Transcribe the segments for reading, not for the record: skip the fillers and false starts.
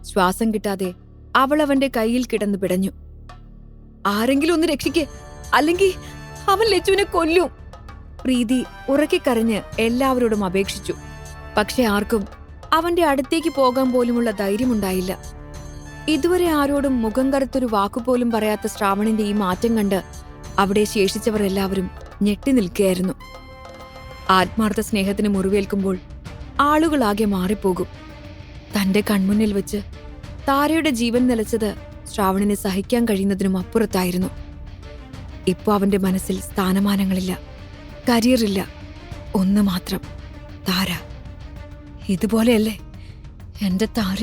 ശ്വാസം കിട്ടാതെ അവൾ അവന്റെ കയ്യിൽ കിടന്നു പിടഞ്ഞു. ആരെങ്കിലും ഒന്ന് രക്ഷിക്കേ, അല്ലെങ്കിൽ അവൻ ലച്ചുവിനെ കൊല്ലും. പ്രീതി ഉറക്കെ കരഞ്ഞ് എല്ലാവരോടും അപേക്ഷിച്ചു. പക്ഷെ ആർക്കും അവന്റെ അടുത്തേക്ക് പോകാൻ പോലുമുള്ള ധൈര്യമുണ്ടായില്ല. ഇതുവരെ ആരോടും മുഖം കറുത്തൊരു വാക്കുപോലും പറയാത്ത ശ്രാവണിന്റെ ഈ മാറ്റം കണ്ട് അവിടെ ശേഷിച്ചവർ എല്ലാവരും ഞെട്ടി നിൽക്കുകയായിരുന്നു. ആത്മാർത്ഥ സ്നേഹത്തിന് മുറിവേൽക്കുമ്പോൾ ആളുകളാകെ മാറിപ്പോകും. തന്റെ കൺമുന്നിൽ വെച്ച് താരയുടെ ജീവൻ നിലച്ചത് ശ്രാവണിനെ സഹിക്കാൻ കഴിയുന്നതിനും അപ്പുറത്തായിരുന്നു. ഇപ്പോ അവന്റെ മനസ്സിൽ സ്ഥാനമാനങ്ങളില്ല, കരിയറില്ല, ഒന്ന് മാത്രം, താര. ഇതുപോലെയല്ലേ എന്റെ താര?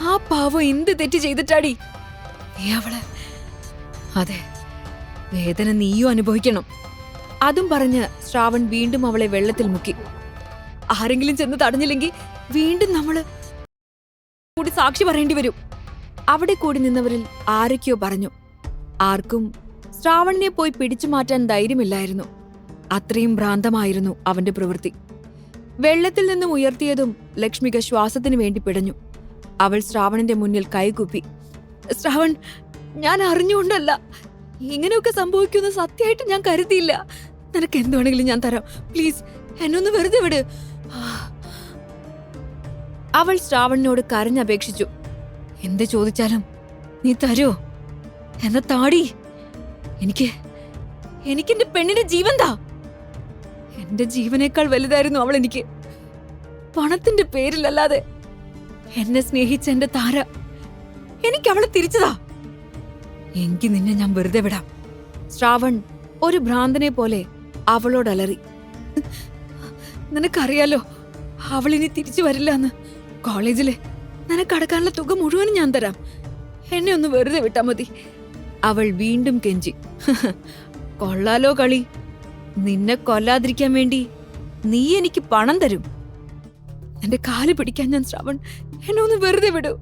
ആ പാവം എന്ത് തെറ്റ് ചെയ്തിട്ടാടി നീ അവള്? അതെ, വേദന നീയും അനുഭവിക്കണം. അതും പറഞ്ഞ് ശ്രാവൺ വീണ്ടും അവളെ വെള്ളത്തിൽ മുക്കി. ആരെങ്കിലും ചെന്ന് തടഞ്ഞില്ലെങ്കിൽ വീണ്ടും നമ്മള് കൂടി സാക്ഷി പറയേണ്ടി വരും. അവിടെ കൂടി നിന്നവരിൽ ആരൊക്കെയോ പറഞ്ഞു. ആർക്കും ശ്രാവണിനെ പോയി പിടിച്ചു മാറ്റാൻ ധൈര്യമില്ലായിരുന്നു. അത്രയും ഭ്രാന്തമായിരുന്നു അവന്റെ പ്രവൃത്തി. വെള്ളത്തിൽ നിന്നും ഉയർത്തിയതും ലക്ഷ്മിക ശ്വാസത്തിനു വേണ്ടി പിടഞ്ഞു. അവൾ ശ്രാവണിന്റെ മുന്നിൽ കൈകുപ്പി. ശ്രാവൺ, ഞാൻ അറിഞ്ഞുകൊണ്ടല്ല, ഇങ്ങനെയൊക്കെ സംഭവിക്കുമെന്ന് സത്യമായിട്ട് ഞാൻ കരുതിയില്ല. നിനക്ക് എന്തുവേണമെങ്കിലും ഞാൻ തരാം, പ്ലീസ് എന്നൊന്ന് വെറുതെ വിട്. അവൾ ശ്രാവണിനോട് കരഞ്ഞപേക്ഷിച്ചു. എന്ത് ചോദിച്ചാലും നീ തരുമോ? എന്നാ താടി, എനിക്കെന്റെ പെണ്ണിന്റെ ജീവൻ താ. എന്റെ ജീവനേക്കാൾ വലുതായിരുന്നു അവൾ എനിക്ക്. പണത്തിന്റെ പേരിലല്ലാതെ എന്നെ സ്നേഹിച്ച എന്റെ താര എനിക്ക് അവളെ തിരിച്ചതാ. എങ്കിൽ നിന്നെ ഞാൻ വെറുതെ വിടാം. ശ്രാവൺ ഒരു ഭ്രാന്തനെ പോലെ അവളോട് അലറി. നിനക്കറിയാലോ അവളിനി തിരിച്ചു വരില്ല എന്ന്. കോളേജില് നിനക്കടക്കാനുള്ള തുക മുഴുവനും ഞാൻ തരാം, എന്നെ ഒന്ന് വെറുതെ വിട്ടാ മതി. അവൾ വീണ്ടും കെഞ്ചി. കൊള്ളാലോ കളി. നിന്നെ കൊല്ലാതിരിക്കാൻ വേണ്ടി നീ എനിക്ക് പണം തരും. എന്റെ കാല് പിടിക്കാൻ ഞാൻ ശ്രാവൺ, എന്നെ ഒന്ന് വെറുതെ വിടൂ.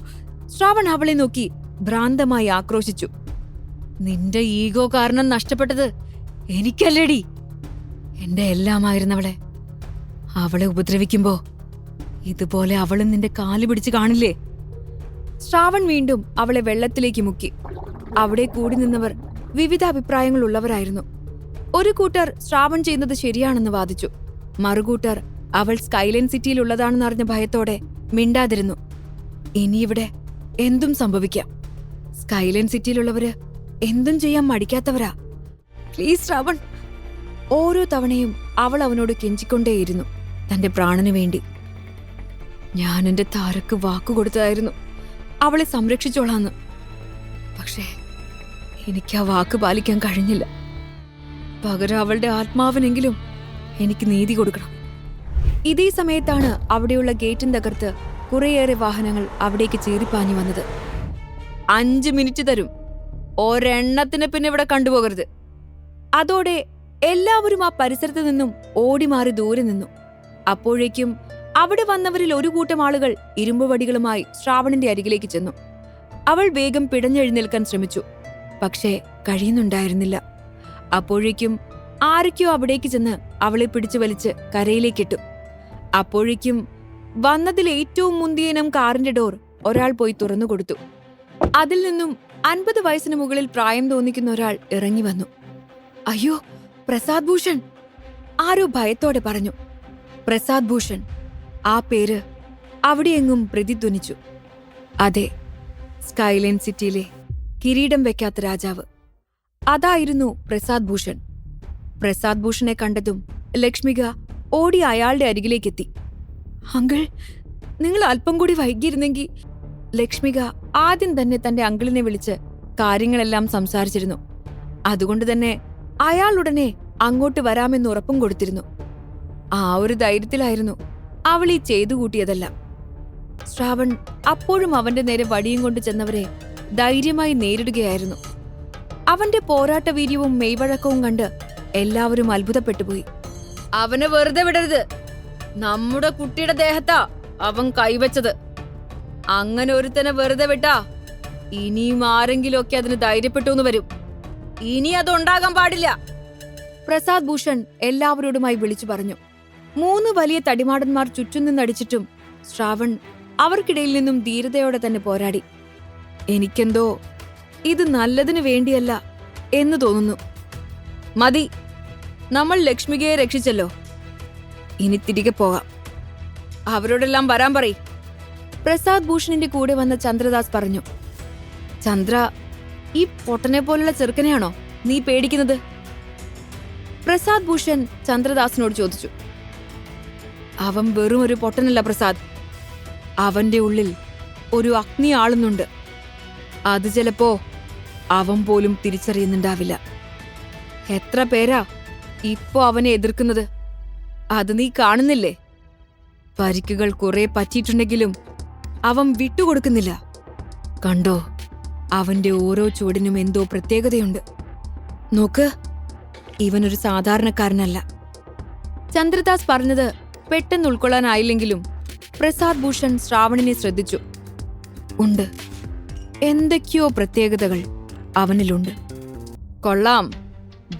ശ്രാവൺ അവളെ നോക്കി ഭ്രാന്തമായി ആക്രോശിച്ചു. നിന്റെ ഈഗോ കാരണം നഷ്ടപ്പെട്ടത് എനിക്കല്ലേടി, എന്റെ എല്ലാമായിരുന്നവളെ. അവളെ ഉപദ്രവിക്കുമ്പോ ഇതുപോലെ അവളും നിന്റെ കാല് പിടിച്ച് കാണില്ലേ? ശ്രാവൺ വീണ്ടും അവളെ വെള്ളത്തിലേക്ക് മുക്കി. അവിടെ കൂടി നിന്നവർ വിവിധ അഭിപ്രായങ്ങളുള്ളവരായിരുന്നു. ഒരു കൂട്ടർ ശ്രാവൺ ചെയ്യുന്നത് ശരിയാണെന്ന് വാദിച്ചു. മറുകൂട്ടർ അവൾ സ്കൈലൈൻ സിറ്റിയിലുള്ളതാണെന്ന് അറിഞ്ഞ ഭയത്തോടെ മിണ്ടാതിരുന്നു. ഇനിയിവിടെ എന്തും സംഭവിക്കാം. സ്കൈലൈൻ സിറ്റിയിലുള്ളവര് എന്തും ചെയ്യാൻ മടിക്കാത്തവരാ. പ്ലീസ് ശ്രാവൺ. ഓരോ തവണയും അവൾ അവനോട് കെഞ്ചിക്കൊണ്ടേയിരുന്നു, തന്റെ പ്രാണനു വേണ്ടി. ഞാൻ എന്റെ താരക്ക് വാക്കുകൊടുത്തതായിരുന്നു അവളെ സംരക്ഷിച്ചോളാന്ന്. പക്ഷേ എനിക്ക് ആ വാക്ക് പാലിക്കാൻ കഴിഞ്ഞില്ല. പകരം അവളുടെ ആത്മാവിനെങ്കിലും എനിക്ക് നീതി കൊടുക്കണം. ഇതേ സമയത്താണ് അവിടെയുള്ള ഗേറ്റും തകർത്ത് കുറേയേറെ വാഹനങ്ങൾ അവിടേക്ക് ചീറിപ്പാഞ്ഞു വന്നത്. 5 മിനിറ്റ് തരും, ഒരെണ്ണത്തിന് പിന്നെ ഇവിടെ കണ്ടുപോകരുത്. അതോടെ എല്ലാവരും ആ പരിസരത്ത് നിന്നും ഓടിമാറി ദൂരെ നിന്നു. അപ്പോഴേക്കും അവിടെ വന്നവരിൽ ഒരു കൂട്ടം ആളുകൾ ഇരുമ്പുവടികളുമായി ശ്രാവണിന്റെ അരികിലേക്ക് ചെന്നു. അവൾ വേഗം പിടഞ്ഞെഴുന്നേൽക്കാൻ ശ്രമിച്ചു, പക്ഷേ കഴിയുന്നുണ്ടായിരുന്നില്ല. അപ്പോഴേക്കും ആരൊക്കെയോ അവിടേക്ക് ചെന്ന് അവളെ പിടിച്ചു വലിച്ച് കരയിലേക്കിട്ടു. അപ്പോഴേക്കും വന്നതിൽ ഏറ്റവും മുന്തിയനം കാറിന്റെ ഡോർ ഒരാൾ പോയി തുറന്നുകൊടുത്തു. അതിൽ നിന്നും 50 വയസ്സിന് മുകളിൽ പ്രായം തോന്നിക്കുന്ന ഒരാൾ ഇറങ്ങി വന്നു. അയ്യോ, പ്രസാദ് ഭൂഷൺ! ആരോ ഭയത്തോടെ പറഞ്ഞു. പ്രസാദ് ഭൂഷൺ, ആ പേര് അവിടെയെങ്ങും പ്രതിധ്വനിച്ചു. അതെ, സ്കൈലൈൻ സിറ്റിയിലെ കിരീടം വെക്കാത്ത രാജാവ്, അതായിരുന്നു പ്രസാദ് ഭൂഷൺ. പ്രസാദ് ഭൂഷണെ കണ്ടതും ലക്ഷ്മിക ഓടി അയാളുടെ അരികിലേക്കെത്തി. അങ്കിൾ, നിങ്ങൾ അല്പം കൂടി വൈകിയിരുന്നെങ്കിൽ. ലക്ഷ്മിക ആദ്യം തന്നെ തന്റെ അങ്കിളിനെ വിളിച്ച് കാര്യങ്ങളെല്ലാം സംസാരിച്ചിരുന്നു. അതുകൊണ്ട് തന്നെ അയാൾ ഉടനെ അങ്ങോട്ട് വരാമെന്ന് ഉറപ്പും കൊടുത്തിരുന്നു. ആ ഒരു ധൈര്യത്തിലായിരുന്നു അവൾ ഈ ചെയ്തു കൂട്ടിയതെല്ലാം. ശ്രാവൺ അപ്പോഴും അവന്റെ നേരെ വടിയും കൊണ്ട് ചെന്നവരെ ധൈര്യമായി നേരിടുകയായിരുന്നു. അവന്റെ പോരാട്ട വീര്യവും മെയ്വഴക്കവും കണ്ട് എല്ലാവരും അത്ഭുതപ്പെട്ടുപോയി. അവനെ വെറുതെ വിടരുത്, നമ്മുടെ കുട്ടിയുടെ ദേഹത്താ അവൻ കൈവച്ചത്. അങ്ങനെ ഒരുത്തനെ വെറുതെ വിട്ടാ ഇനിയും ആരെങ്കിലും ഒക്കെ അതിന് ധൈര്യപ്പെട്ടു എന്ന് വരും. ഇനി അതുണ്ടാകാൻ പാടില്ല. പ്രസാദ് ഭൂഷൺ എല്ലാവരോടുമായി വിളിച്ചു പറഞ്ഞു. 3 വലിയ തടിമാടന്മാർ ചുറ്റും നിന്നടിച്ചിട്ടും ശ്രാവൺ അവർക്കിടയിൽ നിന്നും ധീരതയോടെ തന്നെ പോരാടി. എനിക്കെന്തോ ഇത് നല്ലതിനു വേണ്ടിയല്ല എന്ന് തോന്നുന്നു. മതി, നമ്മൾ ലക്ഷ്മികയെ രക്ഷിച്ചല്ലോ, ഇനി തിരികെ പോകാം. അവരോടെല്ലാം വരാൻ പറയ്. പ്രസാദ് ഭൂഷണിന്റെ കൂടെ വന്ന ചന്ദ്രദാസ് പറഞ്ഞു. ചന്ദ്ര, ഈ പൊട്ടനെ പോലുള്ള ചെറുക്കനെയാണോ നീ പേടിക്കുന്നത്? പ്രസാദ് ഭൂഷൺ ചന്ദ്രദാസിനോട് ചോദിച്ചു. അവൻ വെറും ഒരു പൊട്ടനല്ല പ്രസാദ്, അവന്റെ ഉള്ളിൽ ഒരു അഗ്നി ആളുന്നുണ്ട്. അത് ചിലപ്പോ അവൻ പോലും തിരിച്ചറിയുന്നുണ്ടാവില്ല. എത്ര പേരാ ഇപ്പോ അവനെ എതിർക്കുന്നത്, അത് നീ കാണുന്നില്ലേ? പരിക്കുകൾ കുറെ പറ്റിയിട്ടുണ്ടെങ്കിലും അവൻ വിട്ടുകൊടുക്കുന്നില്ല. കണ്ടോ, അവന്റെ ഓരോ ചുവടിനും എന്തോ പ്രത്യേകതയുണ്ട്. നോക്ക്, ഇവനൊരു സാധാരണക്കാരനല്ല. ചന്ദ്രദാസ് പറഞ്ഞത് പെട്ടെന്ന് ഉൾക്കൊള്ളാനായില്ലെങ്കിലും പ്രസാദ് ഭൂഷൺ ശ്രാവണിനെ ശ്രദ്ധിച്ചു. ഉണ്ട്, എന്തൊക്കെയോ പ്രത്യേകതകൾ അവനിലുണ്ട്. കൊള്ളാം,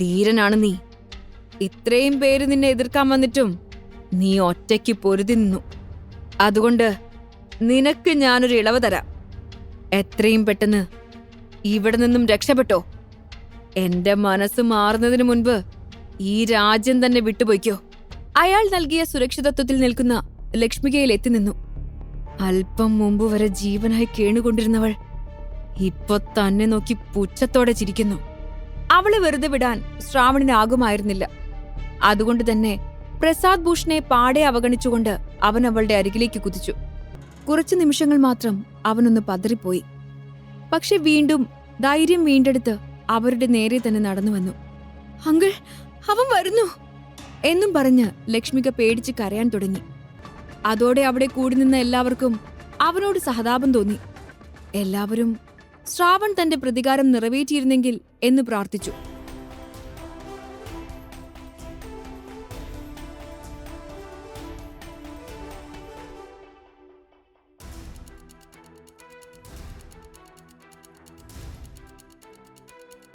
ധീരനാണ് നീ. ഇത്രയും പേര് നിന്നെ എതിർക്കാൻ വന്നിട്ടും നീ ഒറ്റയ്ക്ക് പൊരുതി നിന്നു. അതുകൊണ്ട് നിനക്ക് ഞാനൊരു ഇളവ് തരാം. എത്രയും പെട്ടെന്ന് ഇവിടെ നിന്നും രക്ഷപ്പെട്ടോ. എന്റെ മനസ്സ് മാറുന്നതിന് മുൻപ് ഈ രാജ്യം തന്നെ വിട്ടുപോയിക്കോ. അയാൾ നൽകിയ സുരക്ഷിതത്വത്തിൽ നിൽക്കുന്ന ലക്ഷ്മികയിൽ എത്തി നിന്നു. അല്പം മുമ്പ് വരെ ജീവനായി കേണുകൊണ്ടിരുന്നവൾ ഇപ്പൊ തന്നെ നോക്കി പുച്ഛത്തോടെ ചിരിക്കുന്നു. അവളെ വെറുതെ വിടാൻ ശ്രാവണിനാകുമായിരുന്നില്ല. അതുകൊണ്ട് തന്നെ പ്രസാദ് ഭൂഷണെ പാടെ അവഗണിച്ചുകൊണ്ട് അവൻ അവളുടെ അരികിലേക്ക് കുതിച്ചു. കുറച്ചു നിമിഷങ്ങൾ മാത്രം അവനൊന്ന് പതറിപ്പോയി. പക്ഷെ വീണ്ടും ധൈര്യം വീണ്ടെടുത്ത് അവരുടെ നേരെ തന്നെ നടന്നു വന്നു. അങ്കിൾ, അവൻ വരുന്നു എന്നും പറഞ്ഞ് ലക്ഷ്മിക പേടിച്ച് കരയാൻ തുടങ്ങി. അതോടെ അവിടെ കൂടി നിന്ന എല്ലാവർക്കും അവനോട് സഹതാപം തോന്നി. എല്ലാവരും ശ്രാവൺ തന്റെ പ്രതികാരം നിറവേറ്റിയിരുന്നെങ്കിൽ എന്ന് പ്രാർത്ഥിച്ചു.